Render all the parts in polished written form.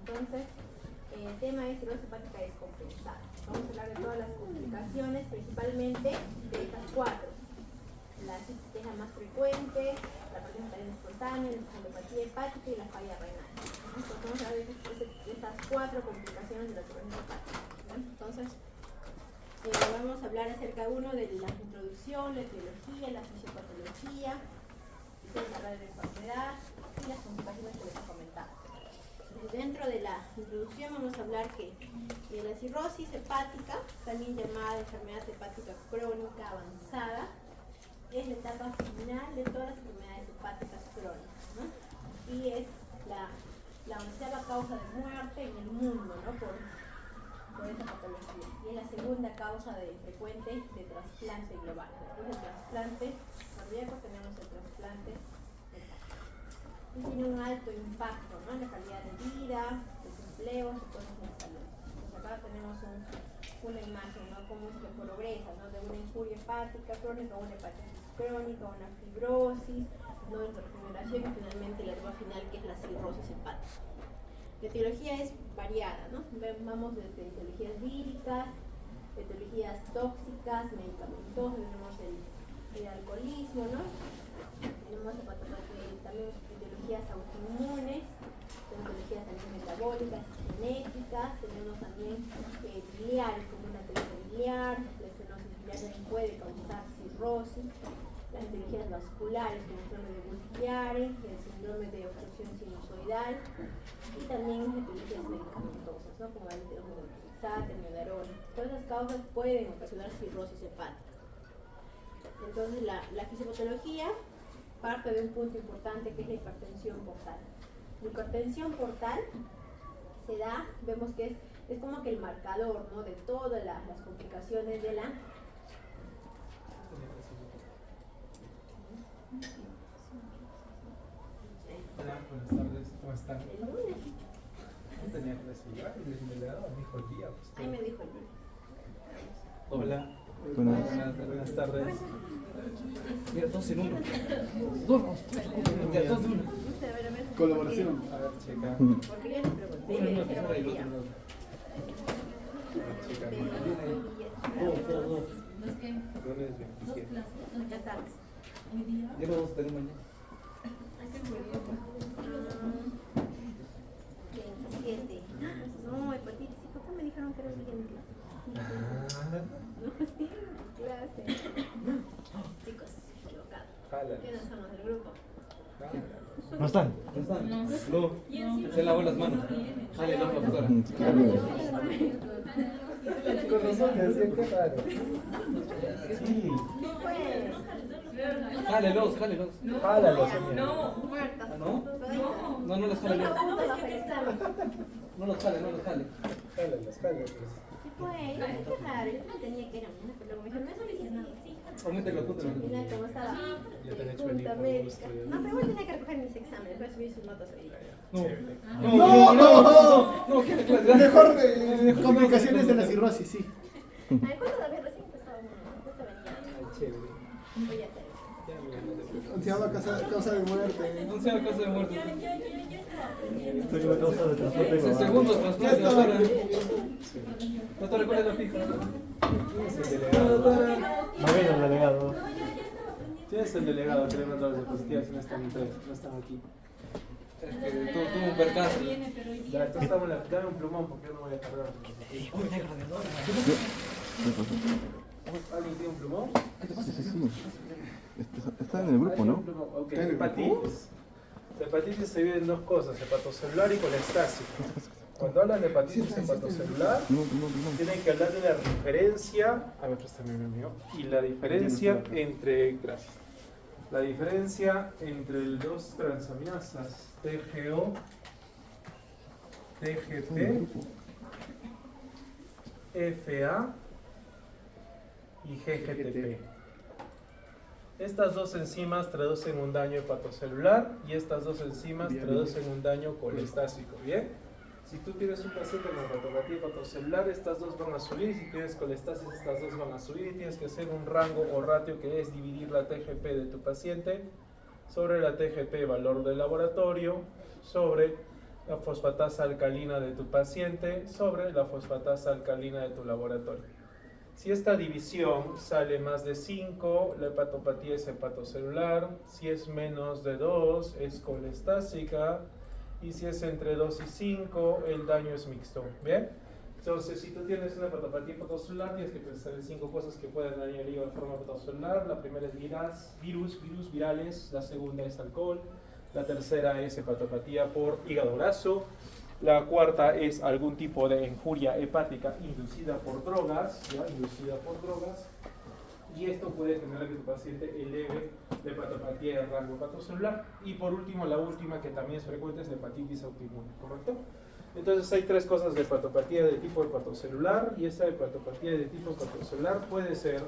Entonces, el tema es cirrosis hepática descompensada. Vamos a hablar de todas las complicaciones, principalmente de estas cuatro. La citis, que es la más frecuente, la presión arterial espontánea, la encefalopatía hepática y la falla renal. Entonces, vamos a hablar de estas cuatro complicaciones de la cirrosis hepática. Entonces, vamos a hablar acerca de uno de la introducción, la etiología, la fisiopatología, vamos a hablar de la enfermedad y las complicaciones que les he comentado. Dentro de la introducción vamos a hablar que la cirrosis hepática, también llamada enfermedad hepática crónica avanzada, es la etapa final de todas las enfermedades hepáticas crónicas, ¿no? Y es la onceava causa de muerte en el mundo, ¿no? por esta patología. Y es la segunda causa frecuente de trasplante global. Después del trasplante cardíaco tenemos el trasplante hepático. Y tiene un alto impacto, ¿no? En la calidad de vida, desempleo, recursos de salud. Entonces acá tenemos una imagen, ¿no? Cómo es que progresa, ¿no? De una injuria hepática crónica a una hepatitis crónica, una fibrosis, ¿no? De regeneración y finalmente la etapa final, que es la cirrosis hepática. La etiología es variada, ¿no? Vamos desde etiologías víricas, etiologías tóxicas, medicamentosas, tenemos el alcoholismo, ¿no? Tenemos también etiologías autoinmunes, etiologías también metabólicas, genéticas, tenemos también biliares, como una crisis biliar, la estenosis biliar también puede causar cirrosis, las etiologías vasculares, como el síndrome de Bull-Chiari, el síndrome de obstrucción sinusoidal, y también etiologías medicamentosas, ¿no? Como el metilxato, el miodarona. Todas esas causas pueden ocasionar cirrosis hepática. Entonces, la fisiopatología parte de un punto importante, que es la hipertensión portal. La hipertensión portal se da, vemos que es como que el marcador, ¿no? De todas las complicaciones de la... Hola, buenas tardes, ¿cómo están? El lunes. No tenía que recibir, el delegado me dijo el día. Pues, Ahí me dijo el lunes. hola, buenas tardes. Mira, dos en uno. Dos de uno. Colaboración. A ver, checa. Porque yo les pregunté, Uno me en dijeron uno, el y el día. otro en Checa. dos. Lunes 27. Ya sabes. Ya lo vamos a tener mañana. 27. No, hepatitis. ¿Por qué me dijeron que era el siguiente? No, sí, clase. Chicos, equivocado. ¿Quiénes son los del grupo? ¿No están? No. Se lavó las manos. Jale, no, profesora. Con razón me decía que raro. Sí. Jálelos. Jálalos, amigo. No, muertas. ¿Ah, no? Toditas. No los jale. 5 puntos bajo el examen. No los jale. Jálalos. Sí, pues, qué raro. Yo no tenía que ir a una, pero luego me dijeron, no es original. Coméntelo tú, Al final, como estaba Ya te han hecho junta venir por médica. gusto. No, pero igual tenía que recoger mis exámenes. Voy a subir sus notas hoy día. No, ¿qué clase? Mejor complicaciones de la cirrosis, sí. A ver, ¿cuándo todavía recién empezaba uno? Justo venía. Chévere. Voy a hacer. Ya, mira, no te preocupes. Se llama causa de muerte. No sea cosa de muerte. Estoy con causa de trasplante. Segundos trasplante, doctora. Doctora, ¿cuál es la fija? ¿Quién es el delegado? Magdalena, el delegado. ¿Quién es el delegado que le mandó las diapositivas? No están aquí. Es que tuvo un percance. Ya, entonces dame un plumón porque yo no voy a cargar. ¿Alguien tiene un plumón? Sí. Está en el grupo, ¿no? Ok, ¿Está en el hepatitis. La hepatitis se divide en dos cosas, hepatocelular y colestásica. Cuando hablan de hepatitis hepatocelular, No. tienen que hablar de la diferencia, a ver, préstame el mío, y la diferencia entre, gracias, la diferencia entre dos transaminasas TGO, TGT, FA y GGTP. Estas dos enzimas traducen un daño hepatocelular y estas dos enzimas traducen un daño colestásico, ¿bien? Si tú tienes un paciente con hepatopatía hepatocelular, estas dos van a subir, si tienes colestasis, estas dos van a subir y tienes que hacer un rango o ratio que es dividir la TGP de tu paciente sobre la TGP valor del laboratorio sobre la fosfatasa alcalina de tu paciente sobre la fosfatasa alcalina de tu laboratorio. Si esta división sale más de 5, la hepatopatía es hepatocelular. Si es menos de 2, es colestásica. Y si es entre 2 y 5, el daño es mixto. ¿Bien? Entonces, si tú tienes una hepatopatía hepatocelular, tienes que pensar en 5 cosas que pueden dañar el hígado de forma hepatocelular. La primera es virus virales. La segunda es alcohol. La tercera es hepatopatía por hígado graso. La cuarta es algún tipo de injuria hepática inducida por drogas, ¿ya? Inducida por drogas. Y esto puede generar que tu paciente eleve la hepatopatía de rango hepatocelular. Y por último, la última que también es frecuente es la hepatitis autoinmune, ¿correcto? Entonces hay 3 cosas de hepatopatía de tipo hepatocelular, y esa hepatopatía de tipo hepatocelular puede ser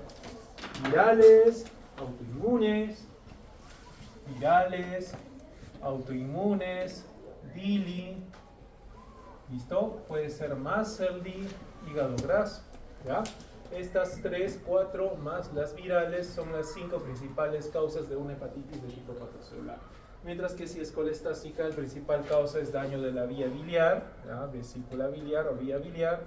virales, autoinmunes, DILI, ¿listo? Puede ser mast cell D, hígado graso, ¿ya? Estas 3, 4 más las virales son las 5 principales causas de una hepatitis de tipo hepatocelular. Mientras que si es colestásica, la principal causa es daño de la vía biliar, ¿ya? Vesícula biliar o vía biliar,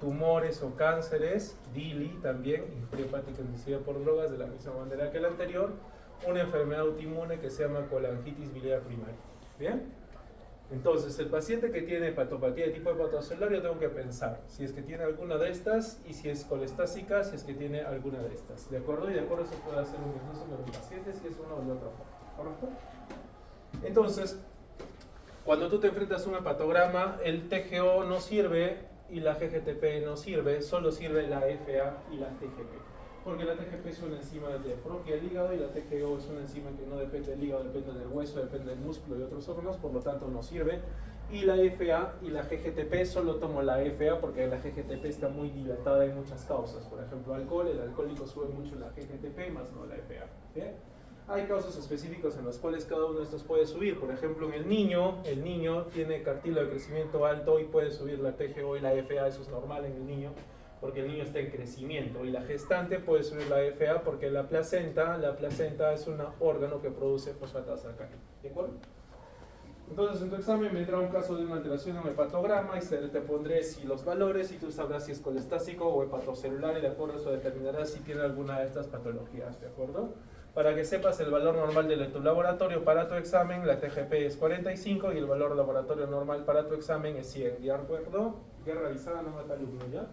tumores o cánceres, DILI también, injuria hepática inducida por drogas de la misma manera que la anterior, una enfermedad autoinmune que se llama colangitis biliar primaria. ¿Bien? Entonces, el paciente que tiene hepatopatía de tipo hepatocelular, yo tengo que pensar si es que tiene alguna de estas, y si es colestásica, si es que tiene alguna de estas. ¿De acuerdo? Y de acuerdo se puede hacer un diagnóstico del paciente si es una o de otra forma. ¿Correcto? Entonces, cuando tú te enfrentas a un hepatograma, el TGO no sirve y la GGTP no sirve, solo sirve la FA y la TGP. Porque la TGP es una enzima de propia del hígado y la TGO es una enzima que no depende del hígado, depende del hueso, depende del músculo y otros órganos, por lo tanto no sirve. Y la FA y la GGTP, solo tomo la FA porque la GGTP está muy dilatada en muchas causas. Por ejemplo, alcohol, el alcohólico sube mucho la GGTP más no la FA. ¿Bien? Hay causas específicos en las cuales cada uno de estos puede subir. Por ejemplo, en el niño tiene cartílago de crecimiento alto y puede subir la TGO y la FA, eso es normal en el niño, porque el niño está en crecimiento. Y la gestante puede subir la FA porque la placenta es un órgano que produce fosfatasa alcalina. ¿De acuerdo? Entonces, en tu examen vendrá un caso de una alteración en un hepatograma y te pondré los valores y tú sabrás si es colestásico o hepatocelular, y de acuerdo a eso determinarás si tiene alguna de estas patologías. ¿De acuerdo? Para que sepas el valor normal de tu laboratorio para tu examen, la TGP es 45 y el valor laboratorio normal para tu examen es 100. ¿De acuerdo? Ya revisada, no mata alumno, ¿ya?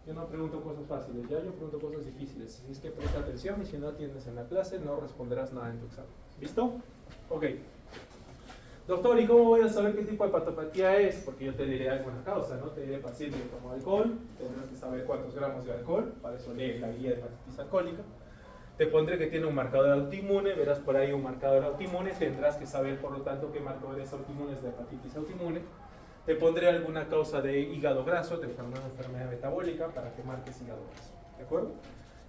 Yo no pregunto cosas fáciles, ya yo pregunto cosas difíciles. Así es que presta atención y si no atiendes en la clase no responderás nada en tu examen. ¿Listo? Ok. Doctor, ¿y cómo voy a saber qué tipo de hepatopatía es? Porque yo te diré alguna causa, ¿no? Te diré paciente que tomó alcohol, tendrás que saber cuántos gramos de alcohol, para eso lees la guía de hepatitis alcohólica. Te pondré que tiene un marcador autoinmune, verás por ahí un marcador autoinmune, tendrás que saber por lo tanto qué marcadores autoinmunes de hepatitis autoinmune. Te pondré alguna causa de hígado graso, de una enfermedad metabólica, para que marques hígado graso. ¿De acuerdo?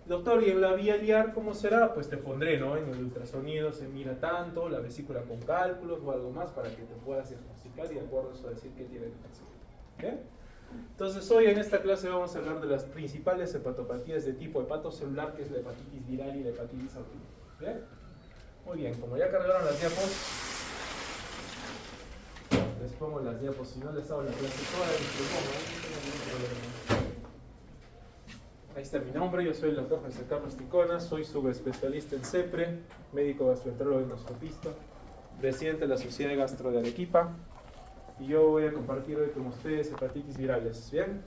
Doctor, ¿y en la vía biliar cómo será? Pues te pondré, ¿no? En el ultrasonido se mira tanto, la vesícula con cálculos o algo más para que te puedas diagnosticar y de acuerdo a eso decir qué tiene el paciente. ¿Bien? Entonces hoy en esta clase vamos a hablar de las principales hepatopatías de tipo hepatocelular, que es la hepatitis viral y la hepatitis autoinmune. ¿Bien? Muy bien, como ya cargaron las diapos, les pongo las diapos, si no les hago la clase toda, ahí está mi nombre, yo soy el doctor José Carlos Ticona, soy subespecialista en CEPRE, médico gastroenterólogo y endoscopista, presidente de la Sociedad de Gastro de Arequipa, y yo voy a compartir hoy con ustedes hepatitis virales. ¿Bien?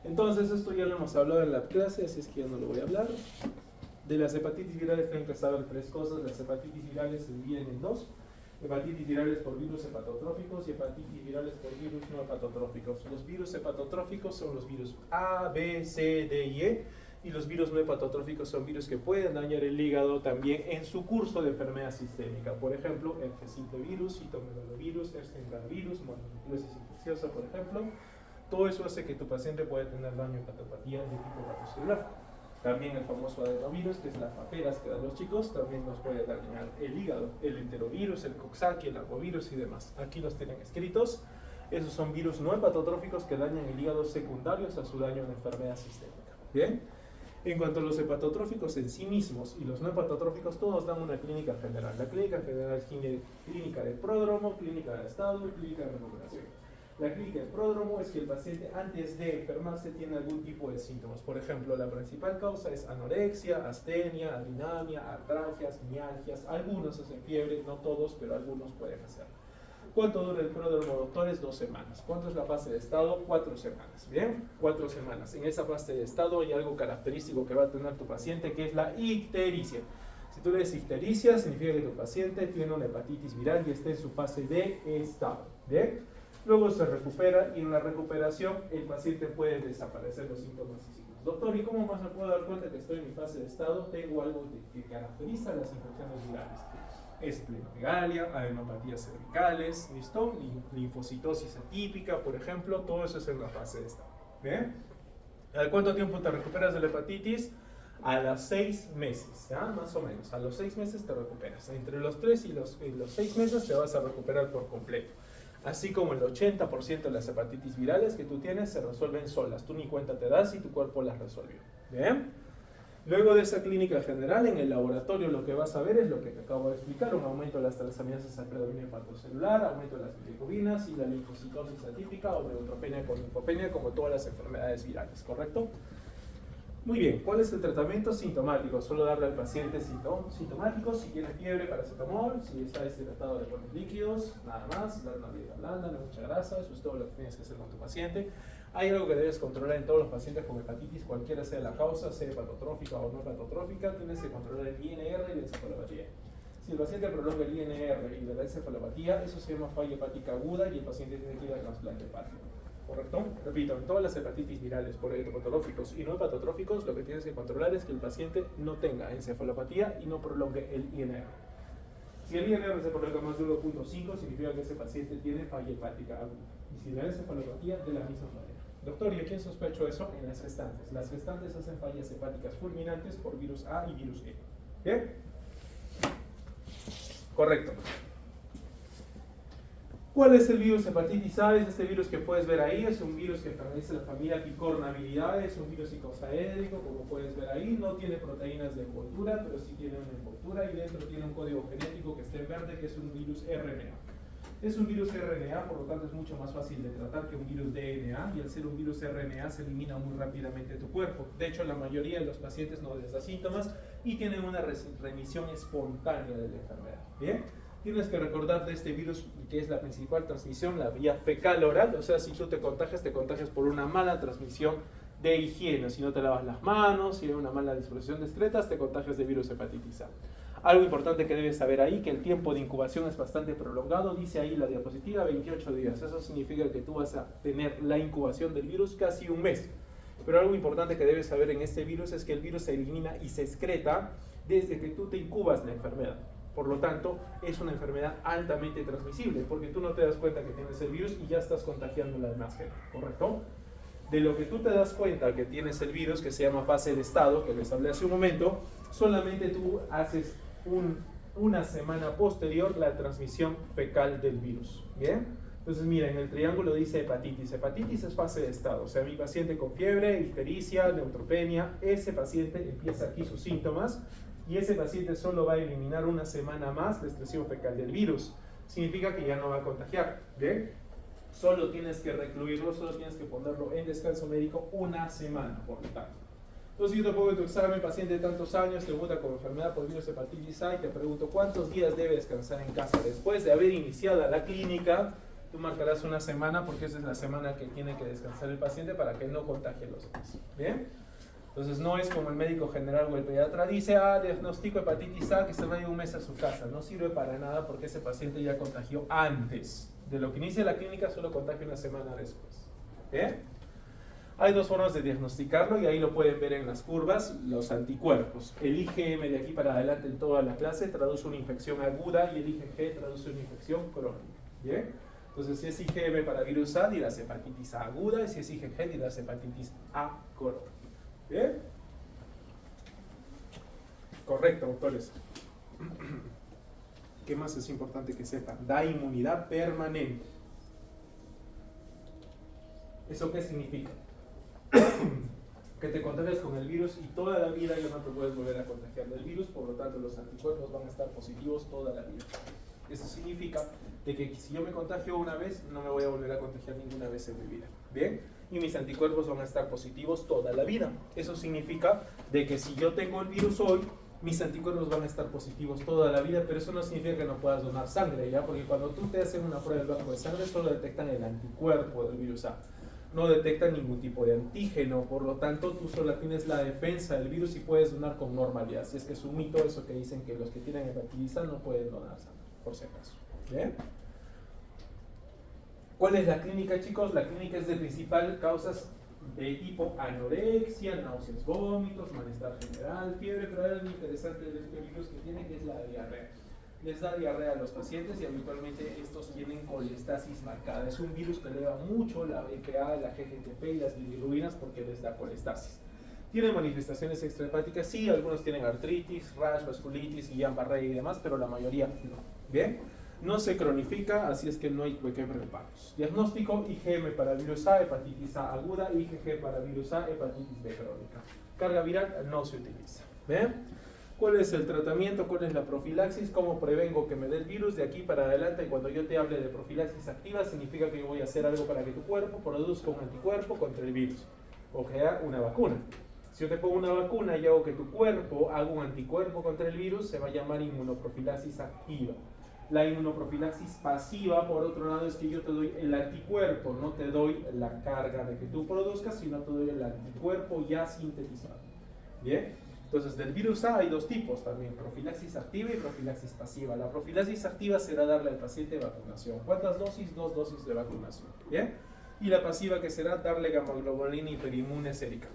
Entonces esto ya lo hemos hablado en la clase, así es que ya no lo voy a hablar. De las hepatitis virales tienen que saber 3 cosas. Las hepatitis virales se dividen en 2: hepatitis virales por virus hepatotróficos y hepatitis virales por virus no hepatotróficos. Los virus hepatotróficos son los virus A, B, C, D y E, y los virus no hepatotróficos son virus que pueden dañar el hígado también en su curso de enfermedad sistémica. Por ejemplo, el virus, citomegalovirus, Epstein-Barr virus, mononucleosis infecciosa, por ejemplo. Todo eso hace que tu paciente pueda tener daño hepatopatía de tipo hepatocelular. También el famoso adenovirus, que es las paperas que dan los chicos, también nos puede dañar el hígado. El enterovirus, el coxsackie, el arbovirus y demás. Aquí los tienen escritos. Esos son virus no hepatotróficos que dañan el hígado secundarios a su daño en enfermedad sistémica. ¿Bien? En cuanto a los hepatotróficos en sí mismos y los no hepatotróficos, todos dan una clínica general. La clínica general es clínica de pródromo, clínica de estado y clínica de recuperación. La clínica de pródromo es que el paciente antes de enfermarse tiene algún tipo de síntomas. Por ejemplo, la principal causa es anorexia, astenia, adinamia, artralgias, mialgias. Algunos hacen fiebre, no todos, pero algunos pueden hacerlo. ¿Cuánto dura el pródromo, doctores? 2 semanas. ¿Cuánto es la fase de estado? 4 semanas. ¿Bien? 4 semanas. En esa fase de estado hay algo característico que va a tener tu paciente, que es la ictericia. Si tú lees ictericia, significa que tu paciente tiene una hepatitis viral y está en su fase de estado. ¿Bien? Luego se recupera y en la recuperación el paciente puede desaparecer los síntomas y signos. Doctor, ¿y cómo más me puedo dar cuenta que estoy en mi fase de estado? Tengo algo que caracteriza las infecciones virales. Esplenomegalia, adenopatías cervicales, ¿listo? Linfocitosis atípica, por ejemplo, todo eso es en la fase de estado. ¿Bien? ¿Al cuánto tiempo te recuperas de la hepatitis? A los 6 meses, ¿ya? Más o menos. A los 6 meses te recuperas. Entre los 3 y los 6 meses te vas a recuperar por completo. Así como el 80% de las hepatitis virales que tú tienes se resuelven solas. Tú ni cuenta te das y tu cuerpo las resolvió. ¿Bien? Luego de esa clínica general, en el laboratorio lo que vas a ver es lo que te acabo de explicar, un aumento de las transaminasas al predominio hepatocelular, aumento de las bilirrubinas y la linfocitosis atípica o neutropenia con linfopenia, como todas las enfermedades virales, ¿correcto? Muy bien, ¿cuál es el tratamiento sintomático? Solo darle al paciente sintomáticos, si tiene fiebre, paracetamol, si está deshidratado le pones líquidos, nada más, dar una dieta blanda, no mucha grasa, eso es todo lo que tienes que hacer con tu paciente. Hay algo que debes controlar en todos los pacientes con hepatitis, cualquiera sea la causa, sea hepatotrófica o no hepatotrófica, tienes que controlar el INR y la encefalopatía. Si el paciente prolonga el INR y le da encefalopatía, eso se llama falla hepática aguda y el paciente tiene que ir a trasplante hepático. ¿Correcto? Repito, en todas las hepatitis virales por hepatotróficos y no hepatotróficos, lo que tienes que controlar es que el paciente no tenga encefalopatía y no prolongue el INR. Si el INR se prolonga más de 1.5, significa que ese paciente tiene falla hepática aguda. Y si le da encefalopatía, de la misma manera. Doctor, ¿y a quién sospecho eso? En las gestantes. Las gestantes hacen fallas hepáticas fulminantes por virus A y virus E. ¿Bien? Correcto. ¿Cuál es el virus hepatitis A? Es este virus que puedes ver ahí, es un virus que pertenece a la familia Picornaviridae, es un virus icosaédrico, como puedes ver ahí, no tiene proteínas de envoltura, pero sí tiene una envoltura y dentro tiene un código genético que está en verde, que es un virus RNA. Es un virus RNA, por lo tanto es mucho más fácil de tratar que un virus DNA, y al ser un virus RNA se elimina muy rápidamente de tu cuerpo. De hecho, la mayoría de los pacientes no les da síntomas y tienen una remisión espontánea de la enfermedad. ¿Bien? Tienes que recordar de este virus que es la principal transmisión, la vía fecal-oral, o sea, si tú te contagias por una mala transmisión de higiene, si no te lavas las manos, si hay una mala disposición de excretas, te contagias de virus hepatitis A. Algo importante que debes saber ahí, que el tiempo de incubación es bastante prolongado, dice ahí la diapositiva, 28 días. Eso significa que tú vas a tener la incubación del virus casi un mes. Pero algo importante que debes saber en este virus es que el virus se elimina y se excreta desde que tú te incubas la enfermedad. Por lo tanto, es una enfermedad altamente transmisible, porque tú no te das cuenta que tienes el virus y ya estás contagiando a la demás gente, ¿correcto? De lo que tú te das cuenta que tienes el virus, que se llama fase de estado, que les hablé hace un momento, solamente tú haces una semana posterior la transmisión fecal del virus. ¿Bien? Entonces, mira, en el triángulo dice hepatitis. Hepatitis es fase de estado. O sea, mi paciente con fiebre, ictericia, neutropenia, ese paciente empieza aquí sus síntomas y ese paciente solo va a eliminar una semana más la excreción fecal del virus. Significa que ya no va a contagiar. ¿Bien? Solo tienes que recluirlo, solo tienes que ponerlo en descanso médico una semana, por lo tanto. Entonces yo te pongo en tu examen, paciente de tantos años, te debuta con enfermedad por virus hepatitis A y te pregunto cuántos días debe descansar en casa. Después de haber iniciado la clínica, tú marcarás una semana porque esa es la semana que tiene que descansar el paciente para que no contagie a los demás. ¿Bien? Entonces no es como el médico general o el pediatra dice, diagnostico hepatitis A, que se vaya un mes a su casa. No sirve para nada porque ese paciente ya contagió antes. De lo que inicia la clínica solo contagia una semana después. ¿Bien? Hay dos formas de diagnosticarlo y ahí lo pueden ver en las curvas, los anticuerpos. El IgM de aquí para adelante en toda la clase traduce una infección aguda y el IgG traduce una infección crónica. ¿Bien? Entonces, si es IgM para virus A, dirás hepatitis A aguda, y si es IgG, dirás hepatitis A crónica. ¿Bien? Correcto, doctores. ¿Qué más es importante que sepan? Da inmunidad permanente. ¿Eso qué significa? Ok, que te contagias con el virus y toda la vida ya no te puedes volver a contagiar del virus, por lo tanto los anticuerpos van a estar positivos toda la vida. Eso significa de que si yo me contagio una vez, no me voy a volver a contagiar ninguna vez en mi vida. ¿Bien? Y mis anticuerpos van a estar positivos toda la vida. Eso significa de que si yo tengo el virus hoy, mis anticuerpos van a estar positivos toda la vida, pero eso no significa que no puedas donar sangre, ¿ya? Porque cuando tú te hacen una prueba del banco de sangre, solo detectan el anticuerpo del virus A. No detectan ningún tipo de antígeno, por lo tanto tú solo tienes la defensa del virus y puedes donar con normalidad. Si es que es un mito eso que dicen que los que tienen hepatitis A no pueden donar sangre, por si acaso. ¿Bien? ¿Cuál es la clínica, chicos? La clínica es de principal causas de tipo anorexia, náuseas, vómitos, malestar general, fiebre, pero hay algo interesante de este virus que tiene, que es la diarrea. Les da diarrea a los pacientes y habitualmente estos tienen colestasis marcada. Es un virus que eleva mucho la BPA, la GGTP y las bilirrubinas porque les da colestasis. Tienen manifestaciones extrahepáticas, sí, algunos tienen artritis, rash, vasculitis, Guillain-Barré y demás, pero la mayoría no. ¿Bien? No se cronifica, así es que no hay que preocuparnos. Diagnóstico: IgM para virus A, hepatitis A aguda, IgG para virus A, hepatitis B crónica. Carga viral no se utiliza. ¿Bien? ¿Cuál es el tratamiento? ¿Cuál es la profilaxis? ¿Cómo prevengo que me dé el virus? De aquí para adelante, cuando yo te hable de profilaxis activa, significa que yo voy a hacer algo para que tu cuerpo produzca un anticuerpo contra el virus, o crear una vacuna. Si yo te pongo una vacuna y hago que tu cuerpo haga un anticuerpo contra el virus, se va a llamar inmunoprofilaxis activa. La inmunoprofilaxis pasiva, por otro lado, es que yo te doy el anticuerpo, no te doy la carga de que tú produzcas, sino te doy el anticuerpo ya sintetizado. ¿Bien? Entonces, del virus A hay dos tipos también, profilaxis activa y profilaxis pasiva. La profilaxis activa será darle al paciente vacunación. ¿Cuántas dosis? 2 dosis de vacunación. ¿Bien? Y la pasiva, que será darle gamma-globulina hiperinmune sérica.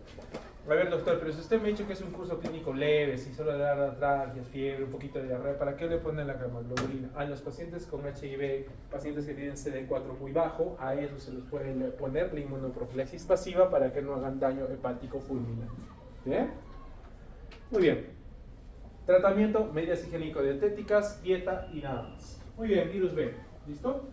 A ver, doctor, pero si usted me ha dicho que es un curso clínico leve, si solo le da artralgias, fiebre, un poquito de diarrea, ¿para qué le ponen la gamma-globulina? A los pacientes con HIV, pacientes que tienen CD4 muy bajo, a ellos se les puede poner la inmunoprofilaxis pasiva para que no hagan daño hepático fulminante. ¿Bien? Muy bien. Tratamiento: medidas higiénico-dietéticas, dieta y nada más. Muy bien, virus B. ¿Listo?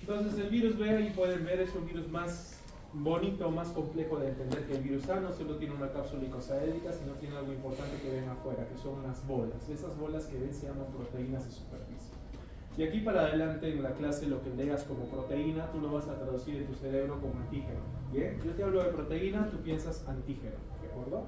Entonces el virus B, ahí pueden ver, es un virus más bonito, más complejo de entender que el virus A. No solo tiene una cápsula icosaédrica, sino tiene algo importante que ven afuera, que son unas bolas. Esas bolas que ven se llaman proteínas de superficie. Y aquí para adelante en la clase lo que leas como proteína, tú lo vas a traducir en tu cerebro como antígeno. ¿Bien? Yo te hablo de proteína, tú piensas antígeno. ¿De acuerdo?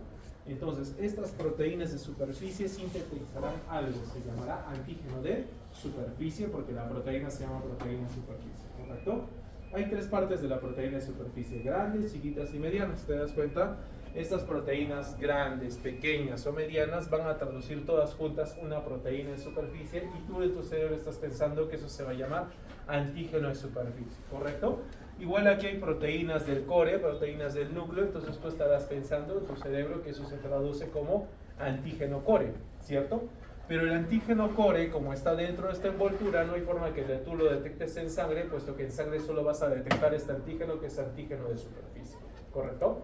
Entonces, estas proteínas de superficie sintetizarán algo, se llamará antígeno de superficie, porque la proteína se llama proteína de superficie, ¿correcto? Hay tres partes de la proteína de superficie: grandes, chiquitas y medianas. ¿Te das cuenta? Estas proteínas grandes, pequeñas o medianas van a traducir todas juntas una proteína de superficie, y tú en tu cerebro estás pensando que eso se va a llamar antígeno de superficie, ¿correcto? Igual aquí hay proteínas del core, proteínas del núcleo, entonces tú estarás pensando en tu cerebro que eso se traduce como antígeno core, ¿cierto? Pero el antígeno core, como está dentro de esta envoltura, no hay forma que tú lo detectes en sangre, puesto que en sangre solo vas a detectar este antígeno, que es antígeno de superficie, ¿correcto?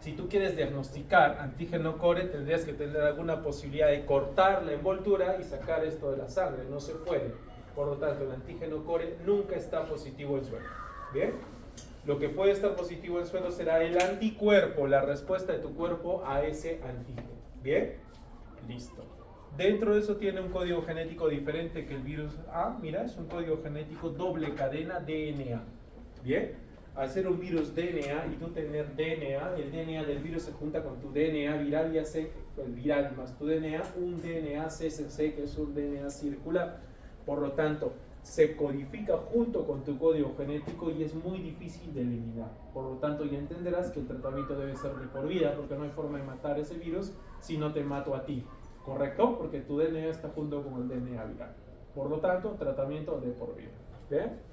Si tú quieres diagnosticar antígeno core, tendrías que tener alguna posibilidad de cortar la envoltura y sacar esto de la sangre. No se puede. Por lo tanto, el antígeno core nunca está positivo en suelo. ¿Bien? Lo que puede estar positivo en suelo será el anticuerpo, la respuesta de tu cuerpo a ese antígeno. ¿Bien? Listo. Dentro de eso tiene un código genético diferente que el virus A. Mira, es un código genético doble cadena DNA. ¿Bien? Al ser un virus DNA y tú tener DNA, el DNA del virus se junta con tu DNA viral y hace el viral más tu DNA, un DNA CCC, que es un DNA circular. Por lo tanto, se codifica junto con tu código genético y es muy difícil de eliminar. Por lo tanto, ya entenderás que el tratamiento debe ser de por vida, porque no hay forma de matar ese virus si no te mato a ti. ¿Correcto? Porque tu DNA está junto con el DNA viral. Por lo tanto, tratamiento de por vida. ¿Bien?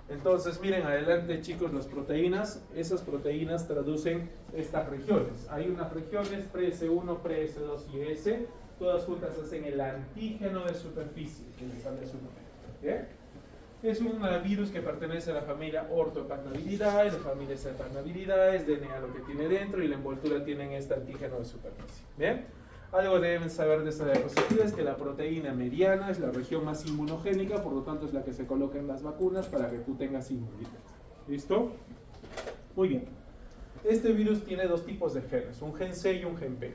Entonces, miren adelante, chicos, las proteínas. Esas proteínas traducen estas regiones. Hay unas regiones, PreS1, PreS2 y S. Todas juntas hacen el antígeno de superficie, que les sale su nombre. ¿Bien? Es un virus que pertenece a la familia Orthopagnaviridades, la familia Cepagnaviridades, DNA lo que tiene dentro, y la envoltura tienen este antígeno de superficie. ¿Bien? Algo deben saber de esta diapositiva es que la proteína mediana es la región más inmunogénica, por lo tanto es la que se coloca en las vacunas para que tú tengas inmunidad. ¿Listo? Muy bien. Este virus tiene dos tipos de genes, un gen C y un gen P.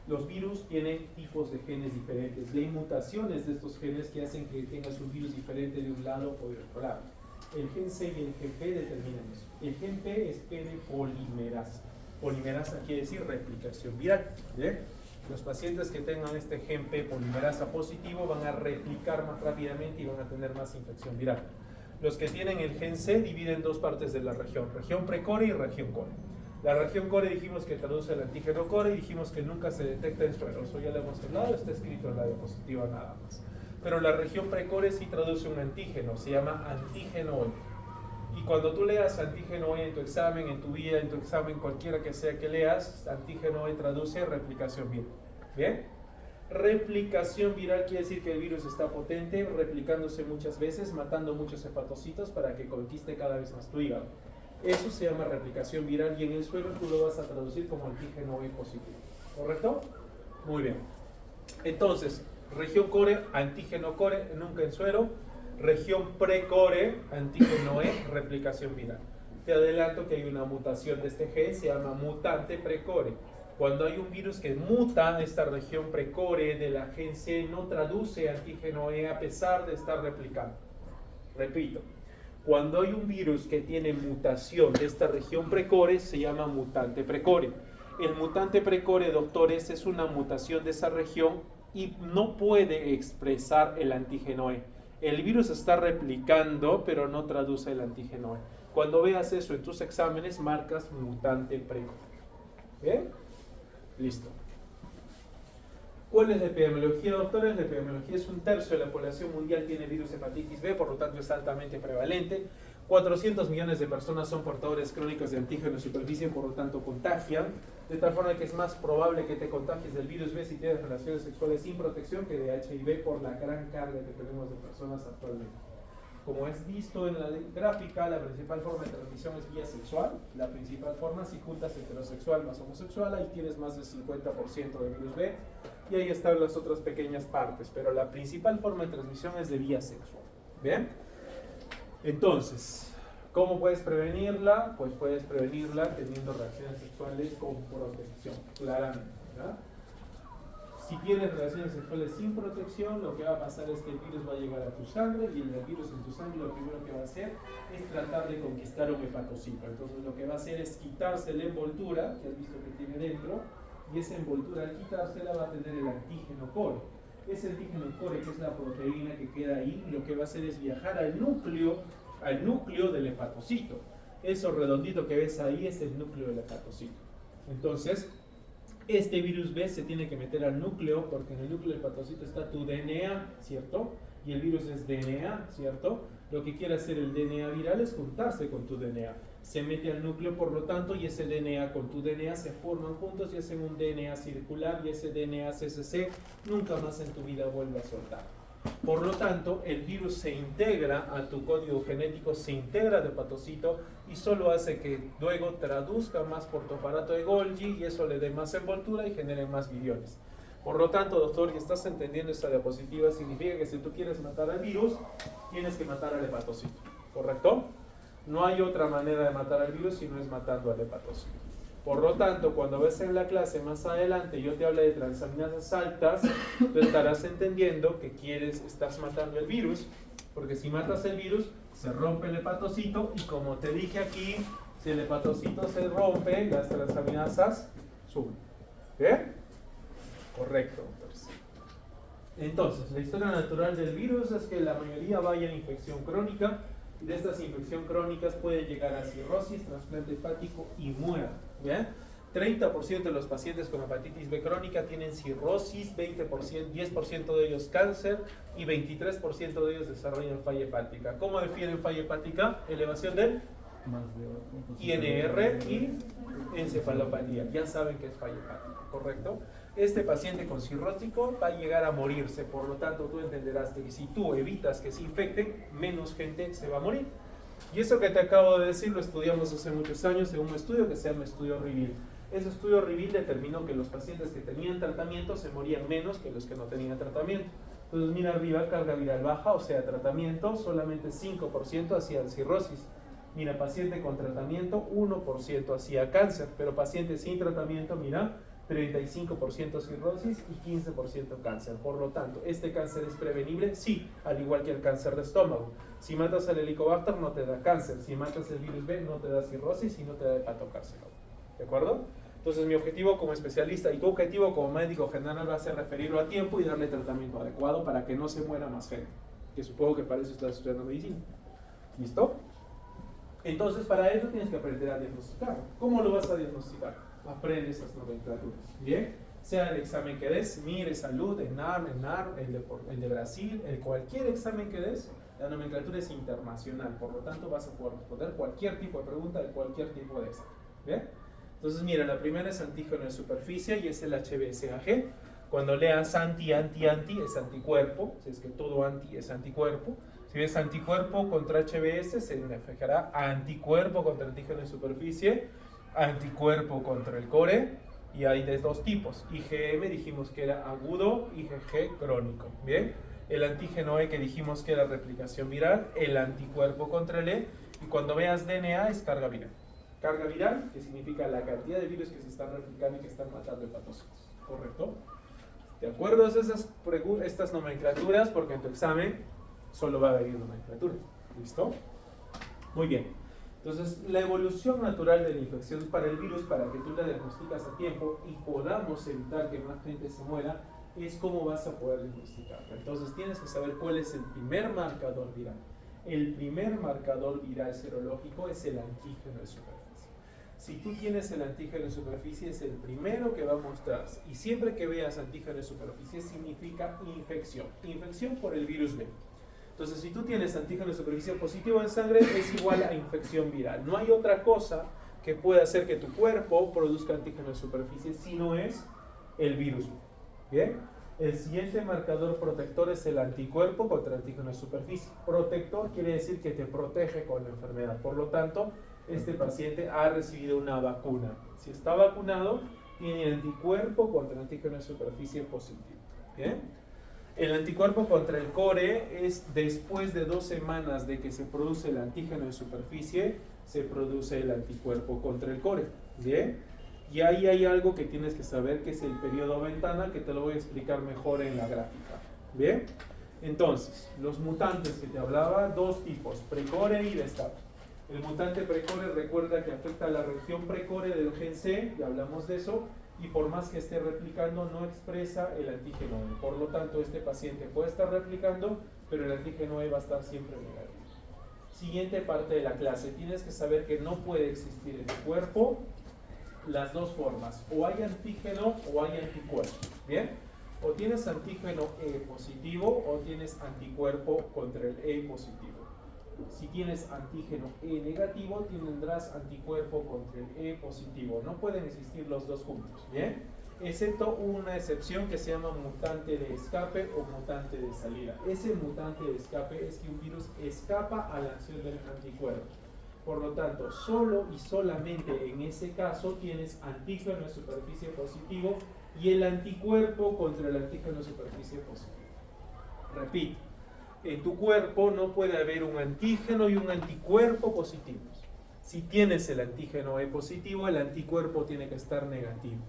Los virus tienen tipos de genes diferentes. Hay mutaciones de estos genes que hacen que tengas un virus diferente de un lado o de otro lado. El gen C y el gen P determinan eso. El gen P es P de polimerasa. Polimerasa quiere decir replicación viral. ¿Bien? Los pacientes que tengan este gen P polimerasa positivo van a replicar más rápidamente y van a tener más infección viral. Los que tienen el gen C dividen dos partes de la región precore y región core. La región core dijimos que traduce el antígeno core y dijimos que nunca se detecta en suero. Eso ya lo hemos hablado, está escrito en la diapositiva nada más. Pero la región precore sí traduce un antígeno, se llama antígeno E. Y cuando tú leas antígeno E en tu examen, en tu vida, en tu examen, cualquiera que sea que leas, antígeno E traduce replicación viral. ¿Bien? Replicación viral quiere decir que el virus está potente, replicándose muchas veces, matando muchos hepatocitos para que conquiste cada vez más tu hígado. Eso se llama replicación viral y en el suelo tú lo vas a traducir como antígeno E positivo. ¿Correcto? Muy bien. Entonces, región core, antígeno core, nunca en suero. Región precore, antígeno E, replicación viral. Te adelanto que hay una mutación de este gen, se llama mutante precore. Cuando hay un virus que muta esta región precore de la gen C, no traduce antígeno E a pesar de estar replicando. Repito, cuando hay un virus que tiene mutación de esta región precore, se llama mutante precore. El mutante precore, doctores, es una mutación de esa región y no puede expresar el antígeno E. El virus está replicando, pero no traduce el antígeno E. Cuando veas eso en tus exámenes, marcas mutante precore. ¿Bien? Listo. ¿Cuál es la epidemiología, doctores? La epidemiología es 1/3 de la población mundial tiene virus hepatitis B, por lo tanto es altamente prevalente. 400 millones de personas son portadores crónicos de antígeno en superficie, por lo tanto contagian, de tal forma que es más probable que te contagies del virus B si tienes relaciones sexuales sin protección que de HIV por la gran carga que tenemos de personas actualmente. Como es visto en la gráfica, la principal forma de transmisión es vía sexual. La principal forma, si juntas heterosexual más homosexual, ahí tienes más del 50% de virus B. Y ahí están las otras pequeñas partes. Pero la principal forma de transmisión es de vía sexual. ¿Bien? Entonces, ¿cómo puedes prevenirla? Pues puedes prevenirla teniendo relaciones sexuales con protección, claramente, ¿verdad? Si tienes relaciones sexuales sin protección, lo que va a pasar es que el virus va a llegar a tu sangre y el virus en tu sangre lo primero que va a hacer es tratar de conquistar un hepatocito. Entonces lo que va a hacer es quitarse la envoltura que has visto que tiene dentro y esa envoltura al quitársela va a tener el antígeno core. Ese antígeno core, que es la proteína que queda ahí, lo que va a hacer es viajar al núcleo del hepatocito. Eso redondito que ves ahí es el núcleo del hepatocito. Entonces, este virus B se tiene que meter al núcleo porque en el núcleo del hepatocito está tu DNA, ¿cierto? Y el virus es DNA, ¿cierto? Lo que quiere hacer el DNA viral es juntarse con tu DNA. Se mete al núcleo, por lo tanto, y ese DNA con tu DNA se forman juntos y hacen un DNA circular y ese DNA CCC nunca más en tu vida vuelve a soltar. Por lo tanto, el virus se integra a tu código genético, se integra al hepatocito y solo hace que luego traduzca más por tu aparato de Golgi y eso le dé más envoltura y genere más viriones. Por lo tanto, doctor, si estás entendiendo esta diapositiva, significa que si tú quieres matar al virus, tienes que matar al hepatocito, ¿correcto? No hay otra manera de matar al virus si no es matando al hepatocito. Por lo tanto, cuando ves en la clase más adelante yo te hable de transaminasas altas, tú estarás entendiendo que estás matando el virus, porque si matas el virus, se rompe el hepatocito y como te dije aquí, si el hepatocito se rompe, las transaminasas suben. ¿Bien? Correcto, doctores. Entonces, la historia natural del virus es que la mayoría vaya en infección crónica. De estas infecciones crónicas puede llegar a cirrosis, trasplante hepático y muera. ¿Bien? 30% de los pacientes con hepatitis B crónica tienen cirrosis, 10% de ellos cáncer y 23% de ellos desarrollan falla hepática. ¿Cómo definen falla hepática? Elevación del INR y encefalopatía. Ya saben que es falla hepática, ¿correcto? Este paciente con cirrótico va a llegar a morirse, por lo tanto tú entenderás que si tú evitas que se infecten, menos gente se va a morir. Y eso que te acabo de decir lo estudiamos hace muchos años en un estudio que se llama estudio Reveal. Ese estudio Reveal determinó que los pacientes que tenían tratamiento se morían menos que los que no tenían tratamiento. Entonces mira arriba, carga viral baja, o sea tratamiento, solamente 5% hacían cirrosis. Mira, paciente con tratamiento, 1% hacía cáncer, pero paciente sin tratamiento, mira, 35% cirrosis y 15% cáncer. Por lo tanto, ¿este cáncer es prevenible? Sí, al igual que el cáncer de estómago. Si matas al Helicobacter no te da cáncer, si matas el virus B no te da cirrosis y no te da hepatocarcinoma. ¿De acuerdo? Entonces mi objetivo como especialista y tu objetivo como médico general va a ser referirlo a tiempo y darle tratamiento adecuado para que no se muera más gente, que supongo que para eso estás estudiando medicina. ¿Listo? Entonces para eso tienes que aprender a diagnosticar. ¿Cómo lo vas a diagnosticar? Aprende esas nomenclaturas. ¿Bien? Sea el examen que des, MIRE, Salud, ENAR, el de Brasil, cualquier examen que des, la nomenclatura es internacional, por lo tanto vas a poder responder cualquier tipo de pregunta de cualquier tipo de examen. ¿Bien? Entonces mira, la primera es antígeno de superficie y es el HBsAg. Cuando leas anti es anticuerpo, si es que todo anti es anticuerpo. Si ves anticuerpo contra HBs, significará anticuerpo contra antígeno de superficie, anticuerpo contra el core, y hay de dos tipos. IgM dijimos que era agudo, IgG crónico. Bien, el antígeno E que dijimos que era replicación viral, el anticuerpo contra el E, y cuando veas DNA es carga viral. Carga viral, que significa la cantidad de virus que se están replicando y que están matando hepatocitos. ¿Correcto? ¿De acuerdo a estas nomenclaturas? Porque en tu examen solo va a haber nomenclatura. ¿Listo? Muy bien. Entonces, la evolución natural de la infección para el virus, para que tú la diagnosticas a tiempo y podamos evitar que más gente se muera, es cómo vas a poder diagnosticarla. Entonces, tienes que saber cuál es el primer marcador viral. El primer marcador viral serológico es el antígeno de superficie. Si tú tienes el antígeno de superficie, es el primero que va a mostrar. Y siempre que veas antígeno de superficie, significa infección. Infección por el virus B. Entonces, si tú tienes antígeno de superficie positivo en sangre, es igual a infección viral. No hay otra cosa que pueda hacer que tu cuerpo produzca antígeno de superficie si no es el virus. ¿Bien? El siguiente marcador protector es el anticuerpo contra antígeno de superficie. Protector quiere decir que te protege con la enfermedad. Por lo tanto, este paciente ha recibido una vacuna. Si está vacunado, tiene anticuerpo contra antígeno de superficie positivo. ¿Bien? El anticuerpo contra el core es después de 2 semanas de que se produce el antígeno de superficie, se produce el anticuerpo contra el core. ¿Bien? Y ahí hay algo que tienes que saber, que es el periodo ventana, que te lo voy a explicar mejor en la gráfica. ¿Bien? Entonces, los mutantes que te hablaba, 2 tipos, precore y de escape. El mutante precore recuerda que afecta a la región precore del gen C, ya hablamos de eso, y por más que esté replicando no expresa el antígeno E. Por lo tanto, este paciente puede estar replicando, pero el antígeno E va a estar siempre negativo. Siguiente parte de la clase, tienes que saber que no puede existir en el cuerpo las dos formas, o hay antígeno o hay anticuerpo. ¿Bien? O tienes antígeno E positivo o tienes anticuerpo contra el E positivo. Si tienes antígeno E negativo, tendrás anticuerpo contra el E positivo. No pueden existir los dos juntos, ¿bien? Excepto una excepción que se llama mutante de escape o mutante de salida. Ese mutante de escape es que un virus escapa a la acción del anticuerpo. Por lo tanto, solo y solamente en ese caso tienes antígeno de superficie positivo y el anticuerpo contra el antígeno de superficie positivo. Repito. En tu cuerpo no puede haber un antígeno y un anticuerpo positivos. Si tienes el antígeno E positivo, el anticuerpo tiene que estar negativo.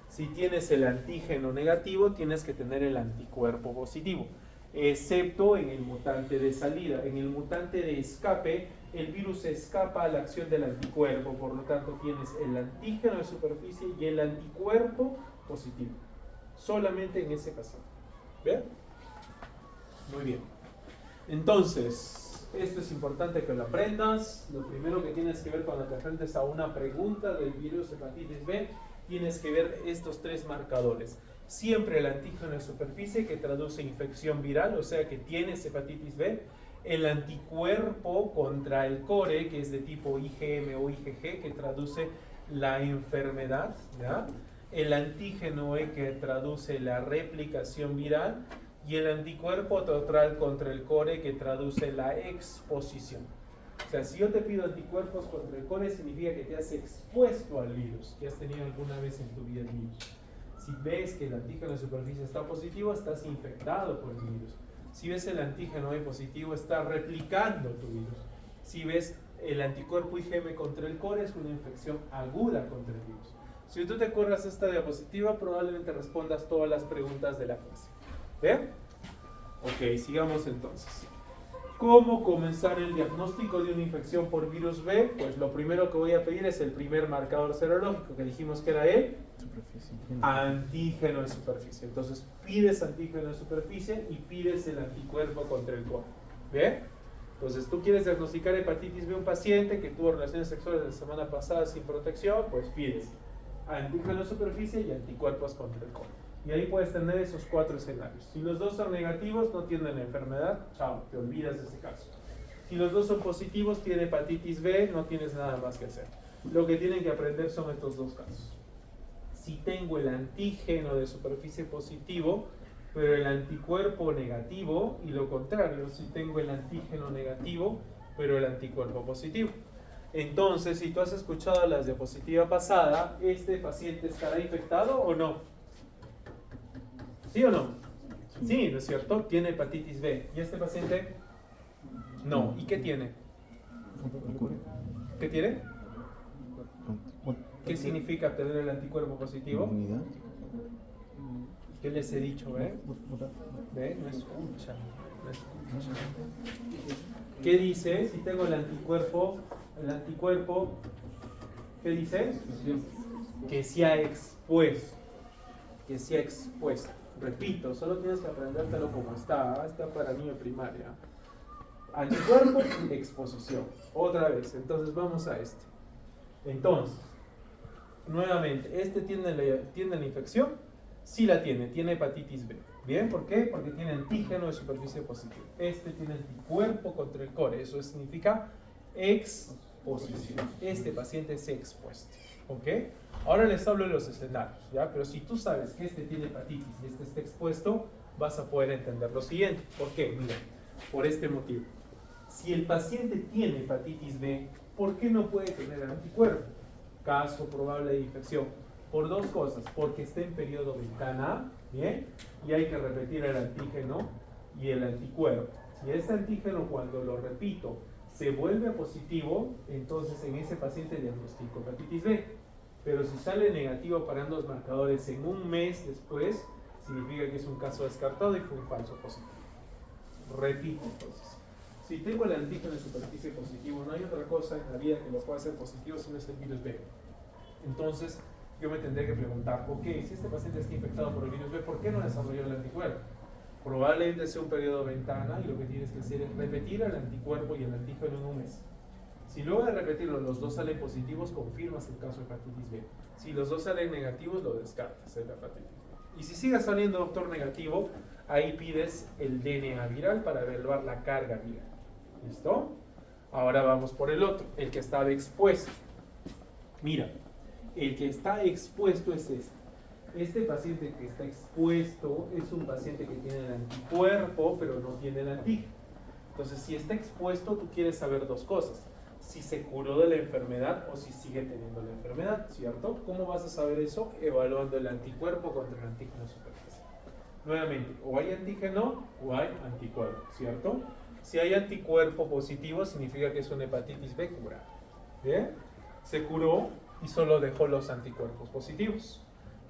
Si tienes el antígeno negativo, tienes que tener el anticuerpo positivo. Excepto en el mutante de salida. En el mutante de escape, el virus escapa a la acción del anticuerpo. Por lo tanto, tienes el antígeno de superficie y el anticuerpo positivo. Solamente en ese caso. ¿Bien? Muy bien. Entonces, esto es importante que lo aprendas. Lo primero que tienes que ver cuando te enfrentes a una pregunta del virus hepatitis B, tienes que ver estos 3 marcadores. Siempre el antígeno de superficie, que traduce infección viral, o sea que tienes hepatitis B. El anticuerpo contra el core, que es de tipo IgM o IgG, que traduce la enfermedad, ¿ya? El antígeno E, que traduce la replicación viral, y el anticuerpo total contra el core, que traduce la exposición. O sea, si yo te pido anticuerpos contra el core, significa que te has expuesto al virus, que has tenido alguna vez en tu vida el virus. Si ves que el antígeno de superficie está positivo, estás infectado por el virus. Si ves el antígeno E positivo, está replicando tu virus. Si ves el anticuerpo IgM contra el core es una infección aguda contra el virus. Si tú te acuerdas esta diapositiva, probablemente respondas todas las preguntas de la clase. ¿Bien? Ok, sigamos entonces. ¿Cómo comenzar el diagnóstico de una infección por virus B? Pues lo primero que voy a pedir es el primer marcador serológico, que dijimos que era el antígeno de superficie. Entonces pides antígeno de superficie y pides el anticuerpo contra el core. ¿Bien? Entonces tú quieres diagnosticar hepatitis B a un paciente que tuvo relaciones sexuales la semana pasada sin protección, pues pides antígeno de superficie y anticuerpos contra el core. Y ahí puedes tener esos 4 escenarios. Si los dos son negativos, no tienen la enfermedad, chao, te olvidas de ese caso. Si los dos son positivos, tiene hepatitis B, no tienes nada más que hacer. Lo que tienen que aprender son estos dos casos. Si tengo el antígeno de superficie positivo, pero el anticuerpo negativo, y lo contrario, si tengo el antígeno negativo, pero el anticuerpo positivo. Entonces, si tú has escuchado la diapositiva pasada, ¿este paciente estará infectado o no? ¿Sí o no? Sí, ¿no es cierto? Tiene hepatitis B. ¿Y este paciente? No. ¿Y qué tiene? ¿Qué tiene? ¿Qué significa tener el anticuerpo positivo? Inmunidad. ¿Qué les he dicho, ¿Ve? No escucha. ¿Qué dice? Si tengo el anticuerpo, ¿qué dice? Que se ha expuesto. Que se ha expuesto. Repito, solo tienes que aprendértelo como está para niño primaria. Anticuerpo, exposición. Otra vez, entonces vamos a este. Entonces, nuevamente, ¿este tiene la infección? Sí la tiene hepatitis B. ¿Bien? ¿Por qué? Porque tiene antígeno de superficie positiva. Este tiene anticuerpo contra el core, eso significa exposición. Este paciente se ha expuesto. ¿Ok? Ahora les hablo de los escenarios, ¿ya? Pero si tú sabes que este tiene hepatitis y este está expuesto, vas a poder entender lo siguiente. ¿Por qué? Mira, por este motivo. Si el paciente tiene hepatitis B, ¿por qué no puede tener el anticuerpo? Caso probable de infección. Por dos cosas. Porque está en periodo ventana, ¿bien? Y hay que repetir el antígeno y el anticuerpo. Si este antígeno, cuando lo repito, se vuelve positivo, entonces en ese paciente diagnostico hepatitis B. Pero si sale negativo para ambos marcadores en un mes después, significa que es un caso descartado y fue un falso positivo. Repito entonces. Si tengo el antígeno de superficie positivo, no hay otra cosa en la vida que lo pueda hacer positivo si no es el virus B. Entonces, yo me tendré que preguntar, ok, si este paciente está infectado por el virus B, ¿por qué no desarrolló el anticuerpo? Probablemente sea un periodo ventana y lo que tienes que hacer es repetir el anticuerpo y el antígeno en un mes. Si luego de repetirlo los dos salen positivos, confirmas el caso de hepatitis B. Si los dos salen negativos, lo descartas, es la hepatitis B. Y si sigue saliendo, doctor, negativo, ahí pides el DNA viral para evaluar la carga viral. ¿Listo? Ahora vamos por el otro, el que estaba expuesto. Mira, el que está expuesto es este. Este paciente que está expuesto es un paciente que tiene el anticuerpo, pero no tiene el antígeno. Entonces, si está expuesto, tú quieres saber dos cosas. Si se curó de la enfermedad o si sigue teniendo la enfermedad, ¿cierto? ¿Cómo vas a saber eso? Evaluando el anticuerpo contra el antígeno superficial. Nuevamente, o hay antígeno o hay anticuerpo, ¿cierto? Si hay anticuerpo positivo, significa que es una hepatitis B curada. ¿Bien? Se curó y solo dejó los anticuerpos positivos.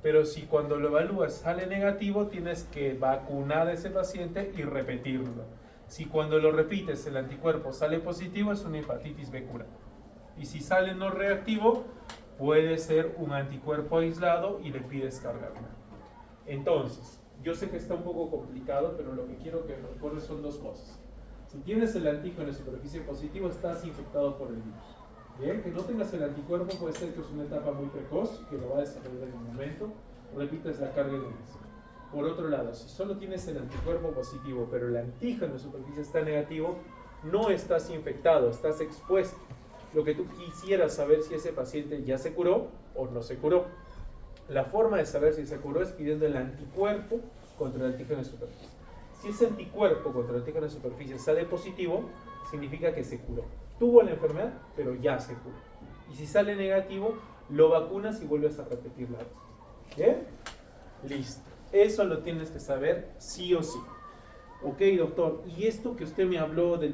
Pero si cuando lo evalúas sale negativo, tienes que vacunar a ese paciente y repetirlo. Si cuando lo repites el anticuerpo sale positivo, es una hepatitis B curada. Y si sale no reactivo, puede ser un anticuerpo aislado y le pides carga viral. Entonces, yo sé que está un poco complicado, pero lo que quiero que recuerdes son dos cosas. Si tienes el antígeno de superficie positivo, estás infectado por el virus. Bien, que no tengas el anticuerpo puede ser que es una etapa muy precoz, que lo va a desarrollar en un momento, repites la carga en un mes. Por otro lado, si solo tienes el anticuerpo positivo, pero el antígeno de superficie está negativo, no estás infectado, estás expuesto. Lo que tú quisieras saber si ese paciente ya se curó o no se curó. La forma de saber si se curó es pidiendo el anticuerpo contra el antígeno de superficie. Si ese anticuerpo contra el antígeno de superficie sale positivo, significa que se curó. Tuvo la enfermedad, pero ya se curó. Y si sale negativo, lo vacunas y vuelves a repetir la dosis. ¿Bien? Listo. Eso lo tienes que saber sí o sí. Ok, doctor. Y esto que usted me habló del